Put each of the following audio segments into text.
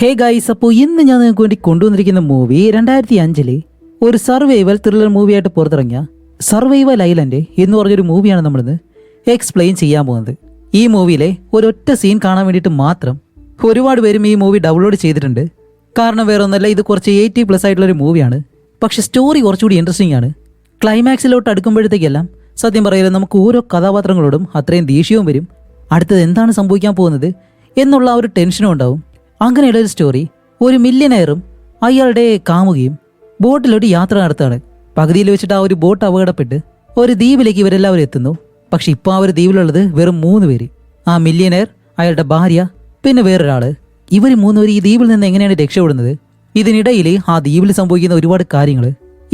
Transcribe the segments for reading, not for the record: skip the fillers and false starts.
Hey guys, അപ്പോൾ ഇന്ന് ഞാൻ നിങ്ങൾക്ക് വേണ്ടി കൊണ്ടുവന്നിരിക്കുന്ന മൂവി 2005 ഒരു സർവൈവൽ ത്രില്ലർ മൂവിയായിട്ട് പുറത്തിറങ്ങിയ സർവൈവൽ ഐലൻഡ് എന്ന് പറഞ്ഞൊരു മൂവിയാണ് നമ്മളിന്ന് എക്സ്പ്ലെയിൻ ചെയ്യാൻ പോകുന്നത്. ഈ മൂവിയിലെ ഒരൊറ്റ സീൻ കാണാൻ വേണ്ടിയിട്ട് മാത്രം ഒരുപാട് പേരും ഈ മൂവി ഡൗൺലോഡ് ചെയ്തിട്ടുണ്ട്. കാരണം വേറെ ഒന്നല്ല, ഇത് കുറച്ച് 80+ ആയിട്ടുള്ളൊരു മൂവിയാണ്. പക്ഷെ സ്റ്റോറി കുറച്ചുകൂടി ഇൻട്രസ്റ്റിംഗ് ആണ്. ക്ലൈമാക്സിലോട്ട് അടുക്കുമ്പോഴത്തേക്കെല്ലാം സത്യം പറയില്ല, നമുക്ക് ഓരോ കഥാപാത്രങ്ങളോടും അത്രയും ദേഷ്യവും വരും. അടുത്തത് എന്താണ് സംഭവിക്കാൻ പോകുന്നത് എന്നുള്ള ആ ഒരു ടെൻഷനും ഉണ്ടാവും. അങ്ങനെയുള്ള ഒരു സ്റ്റോറി. ഒരു മില്യനെയറും അയാളുടെ കാമുകയും ബോട്ടിലോട്ട് യാത്ര നടത്തുകയാണ്. പകുതിയിൽ വെച്ചിട്ട് ആ ഒരു ബോട്ട് അപകടപ്പെട്ട് ഒരു ദ്വീപിലേക്ക് ഇവരെല്ലാവരും എത്തുന്നു. പക്ഷെ ഇപ്പോൾ ആ ഒരു ദ്വീപിലുള്ളത് വെറും 3 പേര്. ആ മില്യനെയർ, അയാളുടെ ഭാര്യ, പിന്നെ വേറൊരാള്. ഇവർ 3 പേര് ഈ ദ്വീപിൽ നിന്ന് എങ്ങനെയാണ് രക്ഷപ്പെടുന്നത്, ഇതിനിടയിൽ ആ ദ്വീപിൽ സംഭവിക്കുന്ന ഒരുപാട് കാര്യങ്ങൾ,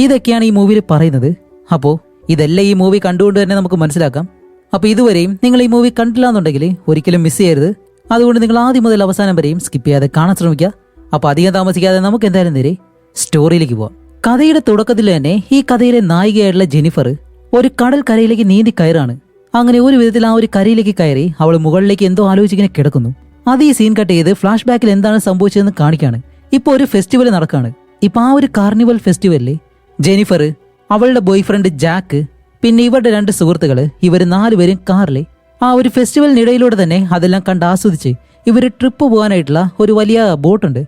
ഇതൊക്കെയാണ് ഈ മൂവിയിൽ പറയുന്നത്. അപ്പോൾ ഇതെല്ലാം ഈ മൂവി കണ്ടുകൊണ്ട് തന്നെ നമുക്ക് മനസ്സിലാക്കാം. അപ്പോൾ ഇതുവരെയും നിങ്ങൾ ഈ മൂവി കണ്ടില്ല എന്നുണ്ടെങ്കിൽ ഒരിക്കലും മിസ് ചെയ്യരുത്. അതുകൊണ്ട് നിങ്ങൾ ആദ്യം മുതൽ അവസാനം വരെയും സ്കിപ്പ് ചെയ്യാതെ കാണാൻ ശ്രമിക്കുക. അപ്പോൾ അധികം താമസിക്കാതെ നമുക്ക് എന്തായാലും നേരെ സ്റ്റോറിയിലേക്ക് പോവാം. കഥയുടെ തുടക്കത്തിൽ തന്നെ ഈ കഥയിലെ നായികയായിട്ടുള്ള ജെനിഫർ ഒരു കടൽ കരയിലേക്ക് നീന്തി കയറാണ്. അങ്ങനെ ഒരു വിധത്തിൽ ആ ഒരു കരയിലേക്ക് കയറി അവൾ മുകളിലേക്ക് എന്തോ ആലോചിച്ചിങ്ങനെ കിടക്കുന്നു. അത് ഈ സീൻ കട്ട് ചെയ്ത് ഫ്ലാഷ് ബാക്കിൽ എന്താണ് സംഭവിച്ചതെന്ന് കാണിക്കാണ്. ഇപ്പോൾ ഒരു ഫെസ്റ്റിവൽ നടക്കാണ്. ഇപ്പൊ ആ ഒരു കാർണിവൽ ഫെസ്റ്റിവലില് ജെനിഫർ, അവളുടെ ബോയ് ഫ്രണ്ട് ജാക്ക്, പിന്നെ ഇവരുടെ 2 സുഹൃത്തുക്കള്, ഇവർ 4 പേരും കാറിലെ ആ ഒരു ഫെസ്റ്റിവലിനിടയിലൂടെ തന്നെ അതെല്ലാം കണ്ട് ആസ്വദിച്ച് ഇവർ ട്രിപ്പ് പോകാനായിട്ടുള്ള ഒരു വലിയ ബോട്ടുണ്ട്,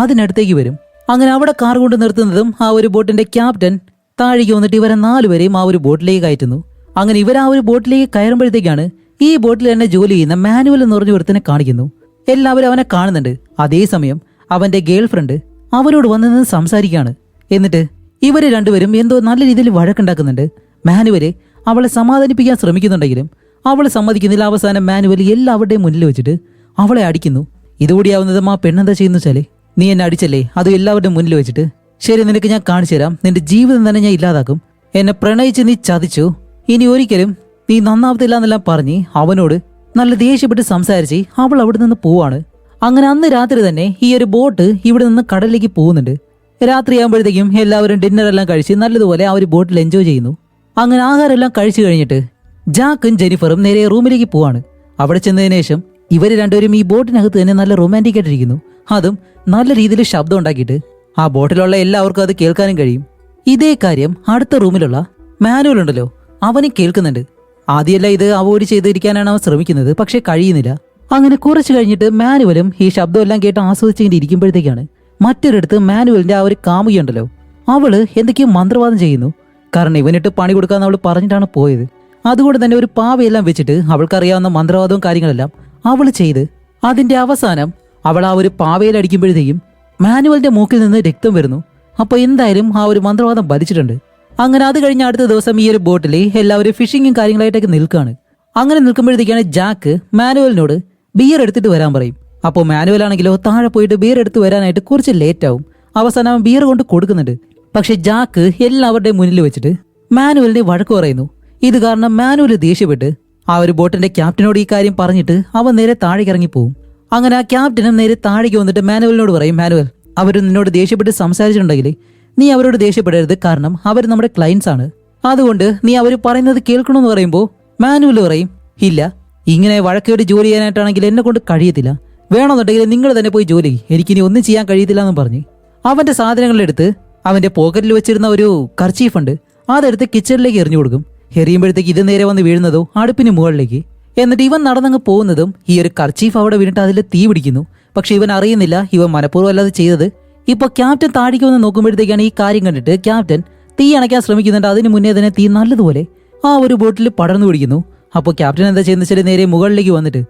അതിനടുത്തേക്ക് വരും. അങ്ങനെ അവിടെ കാർ കൊണ്ട് നിർത്തുന്നതും ആ ഒരു ബോട്ടിന്റെ ക്യാപ്റ്റൻ താഴേക്ക് വന്നിട്ട് ഇവരെ 4 പേരെയും ആ ഒരു ബോട്ടിലേക്ക് കയറ്റുന്നു. അങ്ങനെ ഇവർ ആ ഒരു ബോട്ടിലേക്ക് കയറുമ്പോഴത്തേക്കാണ് ഈ ബോട്ടിൽ തന്നെ ജോലി ചെയ്യുന്ന മാനുവൽ എന്ന് പറഞ്ഞ ഒരുത്തനെ കാണിക്കുന്നു. എല്ലാവരും അവനെ കാണുന്നുണ്ട്. അതേസമയം അവന്റെ ഗേൾ ഫ്രണ്ട് അവനോട് വന്ന് സംസാരിക്കുകയാണ്. എന്നിട്ട് ഇവര് 2 പേരും എന്തോ നല്ല രീതിയിൽ വഴക്കുണ്ടാക്കുന്നുണ്ട്. മാനുവല് അവളെ സമാധാനിപ്പിക്കാൻ ശ്രമിക്കുന്നുണ്ടെങ്കിലും അവൾ സമ്മതിക്കുന്നില്ല. അവസാനം മാനുവൽ എല്ലാവരുടെയും മുന്നിൽ വെച്ചിട്ട് അവളെ അടിക്കുന്നു. ഇതുകൂടിയാവുന്നതും ആ പെണ്ണെന്താ ചെയ്യുന്ന വെച്ചാലേ, നീ എന്നെ അടിച്ചല്ലേ, അത് എല്ലാവരുടെയും മുന്നിൽ വെച്ചിട്ട്, ശരി നിനക്ക് ഞാൻ കാണിച്ചു തരാം, നിന്റെ ജീവിതം തന്നെ ഞാൻ ഇല്ലാതാക്കും, എന്നെ പ്രണയിച്ച് നീ ചതിച്ചു, ഇനി ഒരിക്കലും നീ നന്നാവത്തില്ല എന്നെല്ലാം പറഞ്ഞ് അവനോട് നല്ല ദേഷ്യപ്പെട്ട് സംസാരിച്ച് അവൾ അവിടെ നിന്ന് പോവാണ്. അങ്ങനെ അന്ന് രാത്രി തന്നെ ഈ ഒരു ബോട്ട് ഇവിടെ നിന്ന് കടലിലേക്ക് പോകുന്നുണ്ട്. രാത്രിയാകുമ്പോഴത്തേക്കും എല്ലാവരും ഡിന്നറെല്ലാം കഴിച്ച് നല്ലതുപോലെ ആ ഒരു ബോട്ടിൽ എൻജോയ് ചെയ്യുന്നു. അങ്ങനെ ആഹാരമെല്ലാം കഴിച്ചു കഴിഞ്ഞിട്ട് ജാക്കും ജെനിഫറും നേരെ റൂമിലേക്ക് പോവാണ്. അവിടെ ചെന്നതിന് ശേഷം ഇവർ 2 പേരും ഈ ബോട്ടിനകത്ത് തന്നെ നല്ല റൊമാൻറ്റിക് ആയിട്ടിരിക്കുന്നു. അതും നല്ല രീതിയിൽ ശബ്ദം ഉണ്ടാക്കിയിട്ട് ആ ബോട്ടിലുള്ള എല്ലാവർക്കും അത് കേൾക്കാനും കഴിയും. ഇതേ കാര്യം അടുത്ത റൂമിലുള്ള മാനുവൽ ഉണ്ടല്ലോ, അവനും കേൾക്കുന്നുണ്ട്. ആദ്യമല്ല ഇത് അവോയ്ഡ് ചെയ്തിരിക്കാനാണ് അവൻ ശ്രമിക്കുന്നത്, പക്ഷെ കഴിയുന്നില്ല. അങ്ങനെ കുറച്ച് കഴിഞ്ഞിട്ട് മാനുവലും ഈ ശബ്ദമെല്ലാം കേട്ട് ആസ്വദിച്ചിട്ട് ഇരിക്കുമ്പോഴത്തേക്കാണ് മറ്റൊരിടത്ത് മാനുവലിന്റെ ആ ഒരു കാമുകയുണ്ടല്ലോ, അവള് എന്തൊക്കെയോ മന്ത്രവാദം ചെയ്യുന്നു. കാരണം ഇവനിട്ട് പണി കൊടുക്കാന്ന് അവൾ പറഞ്ഞിട്ടാണ് പോയത്. അതുകൊണ്ട് തന്നെ ഒരു പാവയെല്ലാം വെച്ചിട്ട് അവൾക്കറിയാവുന്ന മന്ത്രവാദവും കാര്യങ്ങളെല്ലാം അവൾ ചെയ്ത് അതിന്റെ അവസാനം അവൾ ആ ഒരു പാവയിൽ അടിക്കുമ്പോഴത്തേക്കും മാനുവലിന്റെ മൂക്കിൽ നിന്ന് രക്തം വരുന്നു. അപ്പൊ എന്തായാലും ആ ഒരു മന്ത്രവാദം ഭരിച്ചിട്ടുണ്ട്. അങ്ങനെ അത് കഴിഞ്ഞ അടുത്ത ദിവസം ഈ ഒരു ബോട്ടിൽ എല്ലാവരും ഫിഷിങ്ങും കാര്യങ്ങളായിട്ടൊക്കെ നിൽക്കുകയാണ്. അങ്ങനെ നിൽക്കുമ്പോഴത്തേക്കാണ് ജാക്ക് മാനുവലിനോട് ബിയർ എടുത്തിട്ട് വരാൻ പറയും. അപ്പോൾ മാനുവൽ ആണെങ്കിലോ താഴെ പോയിട്ട് ബിയർ എടുത്ത് വരാനായിട്ട് കുറച്ച് ലേറ്റ് ആവും. അവസാനം അവൻ ബിയർ കൊണ്ട് കൊടുക്കുന്നുണ്ട്. പക്ഷെ ജാക്ക് എല്ലാവരുടെയും മുന്നിൽ വെച്ചിട്ട് മാനുവലിനെ വഴക്ക് പറയുന്നു. ഇത് കാരണം മാനുവൽ ദേഷ്യപ്പെട്ട് ആ ഒരു ബോട്ടിന്റെ ക്യാപ്റ്റനോട് ഈ കാര്യം പറഞ്ഞിട്ട് അവൻ നേരെ താഴേക്ക് ഇറങ്ങിപ്പോവും. അങ്ങനെ ആ ക്യാപ്റ്റനും നേരെ താഴേക്ക് വന്നിട്ട് മാനുവലിനോട് പറയും, മാനുവൽ, അവർ നിന്നോട് ദേഷ്യപ്പെട്ട് സംസാരിച്ചിട്ടുണ്ടെങ്കിൽ നീ അവരോട് ദേഷ്യപ്പെടരുത്, കാരണം അവർ നമ്മുടെ ക്ലയൻസ് ആണ്, അതുകൊണ്ട് നീ അവർ പറയുന്നത് കേൾക്കണമെന്ന് പറയുമ്പോൾ മാനുവൽ പറയും, ഇല്ല, ഇങ്ങനെ വഴക്കേട് ജോലി ചെയ്യാനായിട്ടാണെങ്കിൽ എന്നെ കൊണ്ട് കഴിയത്തില്ല, വേണമെന്നുണ്ടെങ്കിൽ നിങ്ങൾ തന്നെ പോയി ജോലി, എനിക്കിനി ഒന്നും ചെയ്യാൻ കഴിയത്തില്ല എന്നും പറഞ്ഞ് അവന്റെ സാധനങ്ങളെടുത്ത് അവന്റെ പോക്കറ്റിൽ വെച്ചിരുന്ന ഒരു കർച്ചീഫ് ഉണ്ട്, അതെടുത്ത് കിച്ചണിലേക്ക് എറിഞ്ഞു കൊടുക്കും. എറിയുമ്പോഴത്തേക്ക് ഇത് നേരെ വന്ന് വീഴുന്നതോ അടുപ്പിന് മുകളിലേക്ക്. എന്നിട്ട് ഇവൻ നടന്നങ്ങ് പോകുന്നതും ഈ ഒരു കർച്ചീഫ് അവിടെ വീണിട്ട് അതിൽ തീ പിടിക്കുന്നു. പക്ഷെ ഇവൻ അറിയുന്നില്ല ഇവൻ മനഃപൂർവ്വം അല്ലാതെ ചെയ്തത്. ഇപ്പൊ ക്യാപ്റ്റൻ താഴേക്ക് വന്ന് നോക്കുമ്പോഴത്തേക്കാണ് ഈ കാര്യം കണ്ടിട്ട് ക്യാപ്റ്റൻ തീ അണയ്ക്കാൻ ശ്രമിക്കുന്നുണ്ട്. അതിന് മുന്നേ തന്നെ തീ നല്ലതുപോലെ ആ ഒരു ബോട്ടിൽ പടർന്നു പിടിക്കുന്നു. അപ്പോൾ ക്യാപ്റ്റൻ എന്താ ചെയ്യുന്ന വെച്ചാൽ നേരെ മുകളിലേക്ക് വന്നിട്ട്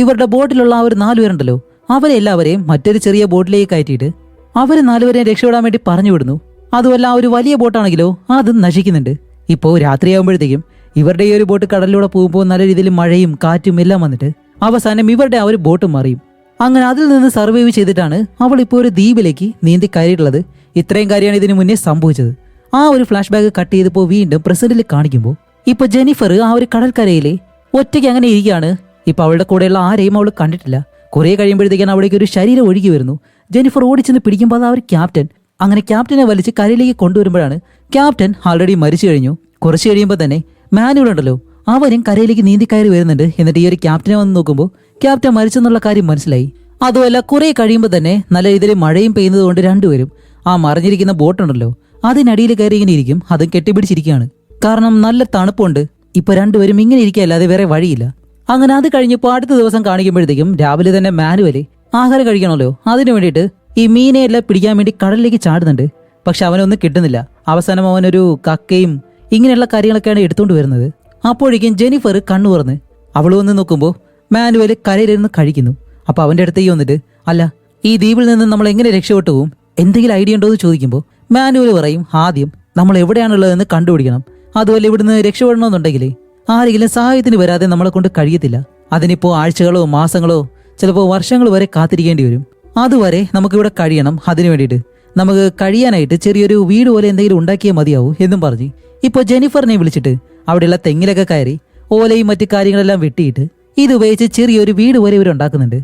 ഇവരുടെ ബോട്ടിലുള്ള ആ ഒരു 4 പേരുണ്ടല്ലോ, അവരെ എല്ലാവരെയും മറ്റൊരു ചെറിയ ബോട്ടിലേക്ക് കയറ്റിയിട്ട് അവര് 4 പേരെയും രക്ഷപ്പെടാൻ വേണ്ടി പറഞ്ഞു വിടുന്നു. അതുമല്ല ആ ഒരു വലിയ ബോട്ടാണെങ്കിലോ അതും നശിക്കുന്നുണ്ട്. ഇപ്പോൾ രാത്രിയാകുമ്പോഴത്തേക്കും ഇവരുടെ ഈ ഒരു ബോട്ട് കടലിലൂടെ പോകുമ്പോൾ നല്ല രീതിയിൽ മഴയും കാറ്റും എല്ലാം വന്നിട്ട് അവസാനം ഇവരുടെ ആ ഒരു ബോട്ട് മറിയും. അങ്ങനെ അതിൽ നിന്ന് സർവൈവ് ചെയ്തിട്ടാണ് അവൾ ഇപ്പോൾ ഒരു ദ്വീപിലേക്ക് നീന്തി കയറിയിട്ടുള്ളത്. ഇത്രയും കാര്യമാണ് ഇതിനു മുന്നേ സംഭവിച്ചത്. ആ ഒരു ഫ്ലാഷ് ബാക്ക് കട്ട് ചെയ്തപ്പോൾ വീണ്ടും പ്രസന്റിൽ കാണിക്കുമ്പോൾ ഇപ്പൊ ജെനിഫർ ആ ഒരു കടൽക്കരയിലെ ഒറ്റയ്ക്ക് അങ്ങനെ ഇരിക്കുകയാണ്. ഇപ്പൊ അവളുടെ കൂടെയുള്ള ആരെയും അവൾ കണ്ടിട്ടില്ല. കുറെ കഴിയുമ്പോഴത്തേക്കാണ് അവിടേക്ക് ഒരു ശരീരം ഒഴുകി വരുന്നു. ജെനിഫർ ഓടിച്ചെന്ന് പിടിക്കുമ്പോൾ അത് ആ ഒരു ക്യാപ്റ്റൻ. അങ്ങനെ ക്യാപ്റ്റനെ വലിച്ച് കരയിലേക്ക് കൊണ്ടുവരുമ്പോഴാണ് ക്യാപ്റ്റൻ ആൾറെഡി മരിച്ചു കഴിഞ്ഞു. കുറച്ച് കഴിയുമ്പോൾ തന്നെ മാനുവൽ ഉണ്ടല്ലോ, അവനും കരയിലേക്ക് നീന്തി കയറി വരുന്നുണ്ട്. എന്നിട്ട് ഈ ഒരു ക്യാപ്റ്റനെ വന്ന് നോക്കുമ്പോൾ ക്യാപ്റ്റൻ മരിച്ചെന്നുള്ള കാര്യം മനസ്സിലായി. അതുമല്ല കുറെ കഴിയുമ്പോൾ തന്നെ നല്ല രീതിയിൽ മഴയും പെയ്യുന്നത് കൊണ്ട് രണ്ടുപേരും ആ മറിഞ്ഞിരിക്കുന്ന ബോട്ടുണ്ടല്ലോ അതിനടിയിൽ കയറി ഇങ്ങനെ ഇരിക്കും, അതും കെട്ടിപ്പിടിച്ചിരിക്കുകയാണ്. കാരണം നല്ല തണുപ്പുണ്ട്. ഇപ്പൊ രണ്ടുപേരും ഇങ്ങനെ ഇരിക്കുകയല്ലാതെ വേറെ വഴിയില്ല. അങ്ങനെ അത് കഴിഞ്ഞപ്പോൾ അടുത്ത ദിവസം കാണിക്കുമ്പോഴത്തേക്കും രാവിലെ തന്നെ മാനുവലി ആഹാരം കഴിക്കണമല്ലോ, അതിനു വേണ്ടിയിട്ട് ഈ മീനെയെല്ലാം പിടിക്കാൻ വേണ്ടി കടലിലേക്ക് ചാടുന്നുണ്ട്. പക്ഷെ അവനൊന്നും കിട്ടുന്നില്ല. അവസാനം അവനൊരു കക്കയും ഇങ്ങനെയുള്ള കാര്യങ്ങളൊക്കെയാണ് എടുത്തുകൊണ്ട് വരുന്നത്. അപ്പോഴേക്കും ജെനിഫർ കണ്ണു തുറന്ന് അവൾ വന്ന് നോക്കുമ്പോൾ മാനുവൽ കരയിലിരുന്ന് കഴിക്കുന്നു. അപ്പൊ അവന്റെ അടുത്തേക്ക് വന്നിട്ട്, അല്ല ഈ ദ്വീപിൽ നിന്ന് നമ്മൾ എങ്ങനെ രക്ഷപ്പെട്ടു പോകും, എന്തെങ്കിലും ഐഡിയ ഉണ്ടോ എന്ന് ചോദിക്കുമ്പോൾ മാനുവൽ പറയും, ആദ്യം നമ്മൾ എവിടെയാണുള്ളതെന്ന് കണ്ടുപിടിക്കണം. അതുപോലെ ഇവിടുന്ന് രക്ഷപ്പെടണമെന്നുണ്ടെങ്കിൽ ആരെങ്കിലും സഹായത്തിന് വരാതെ നമ്മളെ കൊണ്ട് കഴിയത്തില്ല. അതിനിപ്പോ ആഴ്ചകളോ മാസങ്ങളോ ചിലപ്പോൾ വർഷങ്ങൾ വരെ കാത്തിരിക്കേണ്ടി വരും. അതുവരെ നമുക്കിവിടെ കഴിയണം. അതിനു വേണ്ടിയിട്ട് നമുക്ക് കഴിയാനായിട്ട് ചെറിയൊരു വീട് പോലെ എന്തെങ്കിലും ഉണ്ടാക്കിയേ മതിയാവൂ എന്നും പറഞ്ഞ് ഇപ്പോൾ ജെനിഫറിനെ വിളിച്ചിട്ട് അവിടെയുള്ള തെങ്ങിലൊക്കെ കയറി ഓലയും മറ്റു കാര്യങ്ങളെല്ലാം വെട്ടിയിട്ട് ഇത് ഉപയോഗിച്ച് ചെറിയൊരു വീട് പോലെ ഇവർ ഉണ്ടാക്കുന്നുണ്ട്.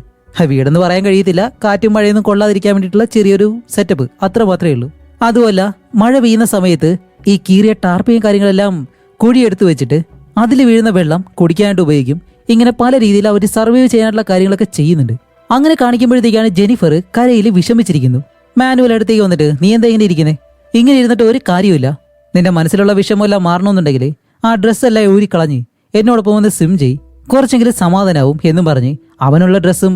വീടെന്ന് പറയാൻ കഴിയത്തില്ല, കാറ്റും മഴയൊന്നും കൊള്ളാതിരിക്കാൻ വേണ്ടിയിട്ടുള്ള ചെറിയൊരു സെറ്റപ്പ് അത്ര മാത്രമേ ഉള്ളൂ. അതുമല്ല മഴ പെയ്യുന്ന സമയത്ത് ഈ കീറിയ ടാർപ്പയും കാര്യങ്ങളെല്ലാം കുഴിയെടുത്ത് വെച്ചിട്ട് അതിൽ വീഴുന്ന വെള്ളം കുടിക്കാനായിട്ട് ഉപയോഗിക്കും. ഇങ്ങനെ പല രീതിയിൽ അവർ സർവൈവ് ചെയ്യാനുള്ള കാര്യങ്ങളൊക്കെ ചെയ്യുന്നുണ്ട്. അങ്ങനെ കാണിക്കുമ്പോഴത്തേക്കാണ് ജെനിഫർ കരയിൽ വിഷമിച്ചിരിക്കുന്നു. മാനുവൽ അടുത്തേക്ക് വന്നിട്ട്, നീ എന്താ ഇങ്ങനെ ഇരിക്കുന്നേ? ഇങ്ങനെ ഇരുന്നിട്ട് ഒരു കാര്യമില്ല. നിന്റെ മനസ്സിലുള്ള വിഷമമെല്ലാം മാറണമെന്നുണ്ടെങ്കിൽ ആ ഡ്രസ്സെല്ലാം ഊരിക്കളഞ്ഞ് എന്നോടൊപ്പം വന്ന് സ്വിം ചെയ്, കുറച്ചെങ്കിലും സമാധാനാവും എന്നും പറഞ്ഞ് അവനുള്ള ഡ്രസ്സ്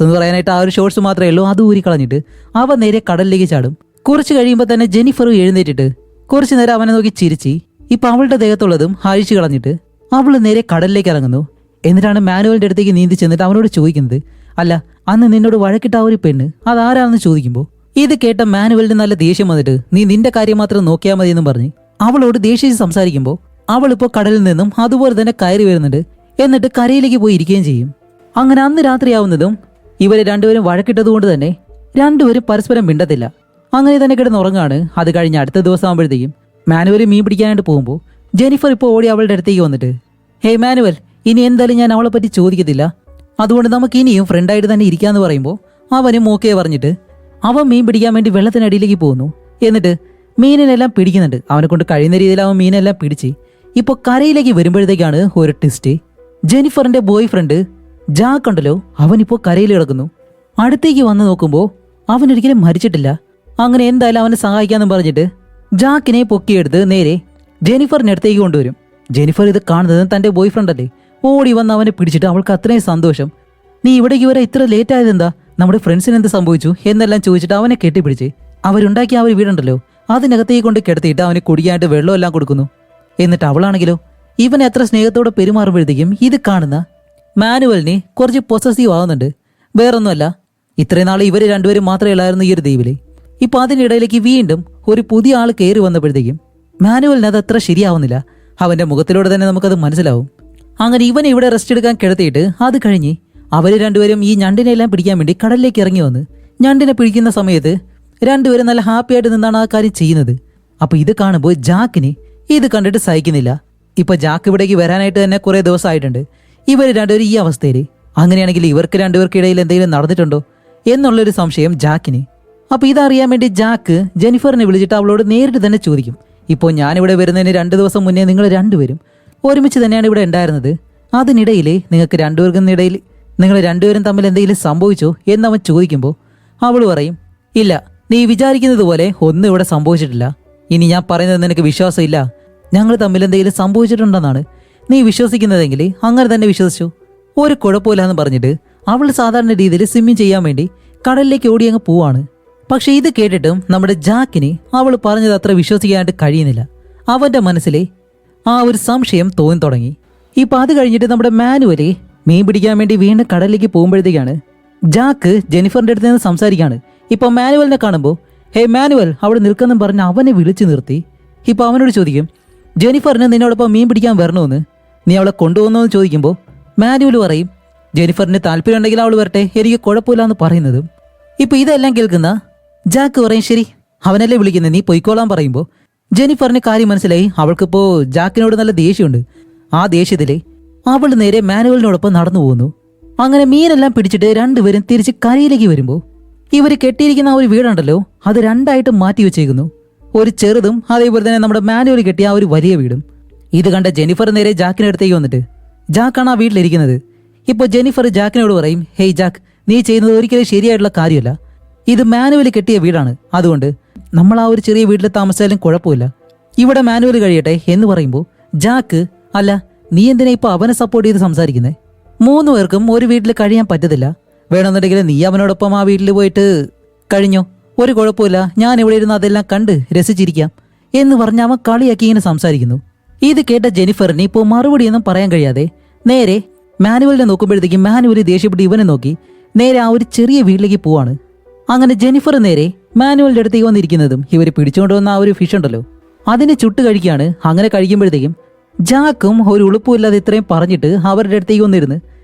എന്ന് പറയാനായിട്ട് ആ ഒരു ഷോർട്സ് മാത്രമേ ഉള്ളൂ, അത് ഊരിക്കളഞ്ഞിട്ട് അവൻ നേരെ കടലിലേക്ക് ചാടും. കുറച്ച് കഴിയുമ്പോൾ തന്നെ ജെനിഫർ എഴുന്നേറ്റിട്ട് കുറച്ചു നേരം അവനെ നോക്കി ചിരിച്ച് ഇപ്പൊ അവളുടെ ദേഹത്തുള്ളതും അഴിച്ചു കളഞ്ഞിട്ട് അവൾ നേരെ കടലിലേക്ക് ഇറങ്ങുന്നു. എന്നിട്ടാണ് മാനുവലിന്റെ അടുത്തേക്ക് നീന്തി ചെന്നിട്ട് അവനോട് ചോദിക്കുന്നത്, അല്ല അന്ന് നിന്നോട് വഴക്കിട്ട ആ ഒരു പെണ്ണ് അതാരാണെന്ന് ചോദിക്കുമ്പോൾ ഇത് കേട്ട മാനുവലിന് നല്ല ദേഷ്യം വന്നിട്ട്, നീ നിന്റെ കാര്യം മാത്രം നോക്കിയാൽ മതി എന്നും പറഞ്ഞ് അവളോട് ദേഷ്യം സംസാരിക്കുമ്പോൾ അവളിപ്പോ കടലിൽ നിന്നും അതുപോലെ തന്നെ കയറി വരുന്നുണ്ട്. എന്നിട്ട് കരയിലേക്ക് പോയി ഇരിക്കുകയും ചെയ്യും. അങ്ങനെ അന്ന് രാത്രിയാവുന്നതും ഇവര് രണ്ടുപേരും വഴക്കിട്ടത് കൊണ്ട് തന്നെ രണ്ടുപേരും പരസ്പരം മിണ്ടത്തില്ല. അങ്ങനെ തന്നെ കിടന്നുറങ്ങാണ്. അത് കഴിഞ്ഞ് അടുത്ത ദിവസം ആകുമ്പോഴത്തേക്കും മാനുവൽ മീൻ പിടിക്കാനായിട്ട് പോകുമ്പോൾ ജെനിഫർ ഇപ്പോൾ ഓടി അവളുടെ അടുത്തേക്ക് വന്നിട്ട്, ഹേയ് മാനുവൽ, ഇനി എന്തായാലും ഞാൻ അവളെ പറ്റി ചോദിക്കത്തില്ല, അതുകൊണ്ട് നമുക്ക് ഇനിയും ഫ്രണ്ടായിട്ട് തന്നെ ഇരിക്കാന്ന് പറയുമ്പോൾ അവനും ഓക്കെ പറഞ്ഞിട്ട് അവൻ മീൻ പിടിക്കാൻ വേണ്ടി വെള്ളത്തിനടിയിലേക്ക് പോകുന്നു. എന്നിട്ട് മീനിനെല്ലാം പിടിക്കുന്നുണ്ട്. അവനെ കൊണ്ട് കഴിയുന്ന രീതിയിൽ അവൻ മീനെല്ലാം പിടിച്ച് ഇപ്പോൾ കരയിലേക്ക് വരുമ്പോഴത്തേക്കാണ് ഒരു ട്വിസ്റ്റ്. ജെനിഫറിന്റെ ബോയ് ഫ്രണ്ട് ജാക്ക് ഉണ്ടല്ലോ, അവനിപ്പോൾ കരയിൽ കിടക്കുന്നു. അടുത്തേക്ക് വന്ന് നോക്കുമ്പോൾ അവൻ ഒരിക്കലും മരിച്ചിട്ടില്ല. അങ്ങനെ എന്തായാലും അവനെ സഹായിക്കാന്നും പറഞ്ഞിട്ട് ജാക്കിനെ പൊക്കിയെടുത്ത് നേരെ ജെനിഫറിന്റെ അടുത്തേക്ക് കൊണ്ടുവരും. ജെനിഫർ ഇത് കാണുന്നത് തന്റെ ബോയ് ഫ്രണ്ട് അല്ലേ. ഓടി വന്ന് അവനെ പിടിച്ചിട്ട് അവൾക്ക് അത്രയും സന്തോഷം. നീ ഇവിടേക്ക് വരെ ഇത്ര ലേറ്റ് ആയതെന്താ, നമ്മുടെ ഫ്രണ്ട്സിന് എന്ത് സംഭവിച്ചു എന്നെല്ലാം ചോദിച്ചിട്ട് അവനെ കെട്ടിപ്പിടിച്ച് അവരുണ്ടാക്കിയ ആ ഒരു വീടുണ്ടല്ലോ അതിനകത്തേക്ക് കൊണ്ട് കിടത്തിയിട്ട് അവന് കുടിക്കാനായിട്ട് വെള്ളമെല്ലാം കൊടുക്കുന്നു. എന്നിട്ട് അവളാണെങ്കിലോ ഇവനെ എത്ര സ്നേഹത്തോടെ പെരുമാറുമ്പോഴത്തേക്കും ഇത് കാണുന്ന മാനുവലിനെ കുറച്ച് പൊസസീവ് ആവുന്നുണ്ട്. വേറൊന്നുമല്ല, ഇത്രയും നാൾ ഇവര് രണ്ടുപേരും മാത്രമേ ഉള്ളായിരുന്നു ഈ ഒരു ദ്വീപില്. ഇപ്പൊ അതിനിടയിലേക്ക് വീണ്ടും ഒരു പുതിയ ആൾ കയറി വന്നപ്പോഴത്തേക്കും മാനുവലിന് അത് അത്ര ശരിയാവുന്നില്ല. അവന്റെ മുഖത്തിലൂടെ തന്നെ നമുക്കത് മനസ്സിലാവും. അങ്ങനെ ഇവനെ ഇവിടെ റെസ്റ്റ് എടുക്കാൻ കിടത്തിയിട്ട് അത് കഴിഞ്ഞ് അവര് രണ്ടുപേരും ഈ ഞണ്ടിനെ എല്ലാം പിടിക്കാൻ വേണ്ടി കടലിലേക്ക് ഇറങ്ങി വന്ന് ഞണ്ടിനെ പിടിക്കുന്ന സമയത്ത് രണ്ടുപേരും നല്ല ഹാപ്പി ആയിട്ട് നിന്നാണ് ആ കാര്യം ചെയ്യുന്നത്. അപ്പൊ ഇത് കാണുമ്പോൾ ജാക്കിന് ഇത് കണ്ടിട്ട് സഹിക്കുന്നില്ല. ഇപ്പൊ ജാക്ക് ഇവിടേക്ക് വരാനായിട്ട് തന്നെ കുറെ ദിവസമായിട്ടുണ്ട്. ഇവർ രണ്ടുപേരും ഈ അവസ്ഥയിൽ. അങ്ങനെയാണെങ്കിൽ ഇവർക്ക് രണ്ടുപേർക്കിടയിൽ എന്തെങ്കിലും നടന്നിട്ടുണ്ടോ എന്നുള്ളൊരു സംശയം ജാക്കിന്. അപ്പൊ ഇതറിയാൻ വേണ്ടി ജാക്ക് ജെനിഫറിനെ വിളിച്ചിട്ട് അവളോട് നേരിട്ട് തന്നെ ചോദിക്കും, ഇപ്പോൾ ഞാനിവിടെ വരുന്നതിന് 2 ദിവസം മുന്നേ നിങ്ങൾ രണ്ടുപേരും ഒരുമിച്ച് തന്നെയാണ് ഇവിടെ ഉണ്ടായിരുന്നത്. അതിനിടയിൽ നിങ്ങൾക്ക് രണ്ടുപേർക്കുമിടയിൽ നിങ്ങൾ രണ്ടുപേരും തമ്മിൽ എന്തെങ്കിലും സംഭവിച്ചോ എന്നവൻ ചോദിക്കുമ്പോൾ അവൾ പറയും, ഇല്ല, നീ വിചാരിക്കുന്നത് പോലെ ഒന്നും ഇവിടെ സംഭവിച്ചിട്ടില്ല. ഇനി ഞാൻ പറയുന്നത് നിനക്ക് വിശ്വാസമില്ല. ഞങ്ങൾ തമ്മിൽ എന്തെങ്കിലും സംഭവിച്ചിട്ടുണ്ടെന്നാണ് നീ വിശ്വസിക്കുന്നതെങ്കിൽ അങ്ങനെ തന്നെ വിശ്വസിച്ചു, ഒരു കുഴപ്പമില്ലാന്ന് പറഞ്ഞിട്ട് അവൾ സാധാരണ രീതിയിൽ സ്വിമ്മിങ് ചെയ്യാൻ വേണ്ടി കടലിലേക്ക് ഓടി അങ്ങ് പോവാണ്. പക്ഷെ ഇത് കേട്ടിട്ടും നമ്മുടെ ജാക്കിന് അവൾ പറഞ്ഞത് അത്ര വിശ്വസിക്കാനായിട്ട് കഴിയുന്നില്ല. അവന്റെ മനസ്സിലെ ആ ഒരു സംശയം തോന്നി തുടങ്ങി. ഇപ്പൊ അത് കഴിഞ്ഞിട്ട് നമ്മുടെ മാനുവലി മീൻ പിടിക്കാൻ വേണ്ടി വീണ്ടും കടലിലേക്ക് പോകുമ്പോഴത്തേക്കാണ് ജാക്ക് ജെനിഫറിന്റെ അടുത്ത് നിന്ന് സംസാരിക്കാണ്. ഇപ്പൊ മാനുവലിനെ കാണുമ്പോൾ, ഹേ മാനുവൽ, അവിടെ നിൽക്കെന്നും പറഞ്ഞ് അവനെ വിളിച്ചു നിർത്തി. ഇപ്പൊ അവനോട് ചോദിക്കും, ജെനിഫറിന് നിന്നോടൊപ്പം മീൻ പിടിക്കാൻ വരണമെന്ന്, നീ അവളെ കൊണ്ടുപോകുന്നതെന്ന് ചോദിക്കുമ്പോൾ മാനുവൽ പറയും, ജെനിഫറിന് താല്പര്യം ഉണ്ടെങ്കിൽ അവൾ വരട്ടെ, എനിക്ക് കുഴപ്പമില്ലാന്ന് പറയുന്നതും. ഇപ്പൊ ഇതെല്ലാം കേൾക്കുന്ന ജാക്ക് പറയും, ശരി അവനല്ലേ വിളിക്കുന്നത്, നീ പൊയ്ക്കോളാൻ പറയുമ്പോൾ ജെനിഫറിന് കാര്യം മനസ്സിലായി. അവൾക്കിപ്പോ ജാക്കിനോട് നല്ല ദേഷ്യമുണ്ട്. ആ ദേഷ്യത്തില് അവൾ നേരെ മാനുവലിനോടൊപ്പം നടന്നു പോകുന്നു. അങ്ങനെ മീനെല്ലാം പിടിച്ചിട്ട് രണ്ടുപേരും തിരിച്ച് കരയിലേക്ക് വരുമ്പോൾ ഇവര് കെട്ടിയിരിക്കുന്ന ആ ഒരു വീടുണ്ടല്ലോ അത് രണ്ടായിട്ട് മാറ്റി വെച്ചേക്കുന്നു. ഒരു ചെറുതും അതേപോലെ തന്നെ നമ്മുടെ മാനുവൽ കെട്ടിയ ആ ഒരു വലിയ വീടും. ഇത് കണ്ട ജെനിഫർ നേരെ ജാക്കിനടുത്തേക്ക് വന്നിട്ട്, ജാക്കാണ് ആ വീട്ടിലിരിക്കുന്നത്. ഇപ്പോൾ ജെനിഫർ ജാക്കിനോട് പറയും, ഹേയ് ജാക്ക്, നീ ചെയ്യുന്നത് ഒരിക്കലും ശരിയായിട്ടുള്ള കാര്യമല്ല. ഇത് മാനുവൽ കെട്ടിയ വീടാണ്. അതുകൊണ്ട് നമ്മൾ ആ ഒരു ചെറിയ വീട്ടിൽ താമസിച്ചാലും കുഴപ്പമില്ല. ഇവിടെ മാനുവൽ കഴിയട്ടെ എന്ന് പറയുമ്പോൾ ജാക്ക്, അല്ല നീ എന്തിനാ ഇപ്പൊ അവനെ സപ്പോർട്ട് ചെയ്ത് സംസാരിക്കുന്നേ? 3 പേർക്കും ഒരു വീട്ടിൽ കഴിയാൻ പറ്റത്തില്ല. വേണമെന്നുണ്ടെങ്കിൽ നീ അവനോടൊപ്പം ആ വീട്ടിൽ പോയിട്ട് കഴിഞ്ഞോ, ഒരു കുഴപ്പമില്ല, ഞാൻ ഇവിടെ ഇരുന്ന് അതെല്ലാം കണ്ട് രസിച്ചിരിക്കാം എന്ന് പറഞ്ഞ് അവൻ കളിയാക്കി ഇങ്ങനെ സംസാരിക്കുന്നു. ഇത് കേട്ട ജെനിഫറിന് ഇപ്പോൾ മറുപടിയൊന്നും പറയാൻ കഴിയാതെ നേരെ മാനുവലിനെ നോക്കുമ്പോഴത്തേക്കും മാനുവൽ ദേഷ്യപ്പെട്ട് ഇവനെ നോക്കി നേരെ ആ ഒരു ചെറിയ വീട്ടിലേക്ക് പോവാണ്. അങ്ങനെ ജെനിഫർ നേരെ മാനുവലിന്റെ അടുത്തേക്ക് വന്നിരിക്കുന്നതും ഇവർ പിടിച്ചുകൊണ്ട് വന്ന ആ ഒരു ഫിഷ് ഉണ്ടല്ലോ അതിനെ ചുട്ട് കഴിക്കുകയാണ്. അങ്ങനെ കഴിക്കുമ്പോഴത്തേക്കും ജാക്കും ഒരു ഉളുപ്പുമില്ലാതെ ഇത്രയും പറഞ്ഞിട്ട് അവരുടെ അടുത്തേക്ക് വന്നിരുന്ന്